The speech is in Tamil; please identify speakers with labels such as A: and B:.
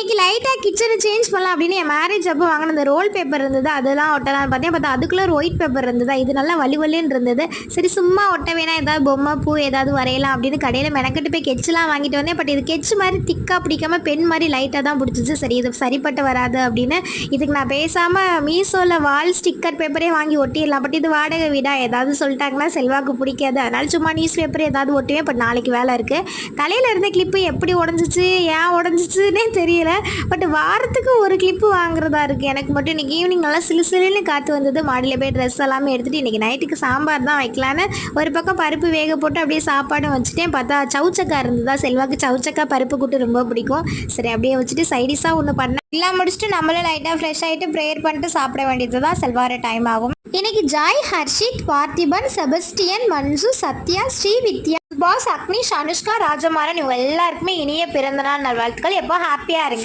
A: இன்னைக்கு லைட்டாக கிச்சனை சேஞ்ச் பண்ணலாம் அப்படின்னு என் மேரேஜ் அப்போ வாங்கின அந்த ரோல் பேப்பர் இருந்தது, அதெல்லாம் ஒட்டலாம்னு பார்த்தா அதுக்குள்ளே ஒரு ஒயிட் பேப்பர் இருந்ததா, இது நல்லா வலிவலின்னு இருந்தது. சரி சும்மா ஒட்ட வேணா, ஏதாவது பொம்மை பூ ஏதாவது வரையலாம் அப்படின்னு கடையில் மெனக்கட்டு போய் கெச்செலாம் வாங்கிட்டு வந்தேன். பட் இது கெச்சு மாதிரி திக்காக பிடிக்காமல் பென் மாதிரி லைட்டாக தான் பிடிச்சிச்சு. சரி இது சரிப்பட்டு வராது அப்படின்னு இதுக்கு நான் பேசாமல் மீஷோவில் வால் ஸ்டிக்கர் பேப்பரே வாங்கி ஒட்டிடலாம். பட் இது வாடகை வீடா ஏதாவது சொல்லிட்டாங்கன்னா செல்வாக்கு பிடிக்காது, அதனால சும்மா நியூஸ் பேப்பர் ஏதாவது ஒட்டுவேன். பட் நாளைக்கு வேலை இருக்குது. தலையில் இருந்த கிளிப்பு எப்படி உடஞ்சிச்சு, ஏன் உடஞ்சிச்சுன்னே தெரியல. பட் வாரத்துக்கு ஒரு கிளிப்பு வாங்குறதா இருக்குது. எனக்கு மட்டும் இன்றைக்கி ஈவினிங் நல்லா சிலுசிலுன்னு காற்று வந்தது. மாடியில் போய் ட்ரெஸ் எல்லாமே எடுத்துகிட்டு இன்றைக்கி நைட்டுக்கு சாம்பார் தான் வைக்கலான்னு ஒரு பக்கம் பருப்பு வேக போட்டு அப்படியே சாப்பாடும் வச்சுட்டேன். பார்த்தா சவுச்சக்கா இருந்ததா, செல்வாக்கு சவுச்சக்கா பருப்பு கூட்டு ரொம்ப பிடிக்கும். சரி அப்படியே வச்சுட்டு சைடிஷாக ஒன்று பண்ணேன். எல்லாம் முடிச்சுட்டு நம்மளும் லைட்டாக ஃப்ரெஷ் ஆகிட்டு ப்ரேயர் பண்ணிட்டு சாப்பிட வேண்டியது தான். செல்வார டைம் ஆகும். இன்னைக்கு ஜாய், ஹர்ஷித், பார்த்திபன், செபஸ்டியன், மன்சு, சத்யா, ஸ்ரீ வித்யா, பாஸ், அக்னிஷ், அனுஷ்கா, ராஜமாரன் இவங்க எல்லாருக்குமே இனிய பிறந்தநாள் நல்வாழ்த்துக்கள். எப்போ ஹாப்பியாக இருங்க.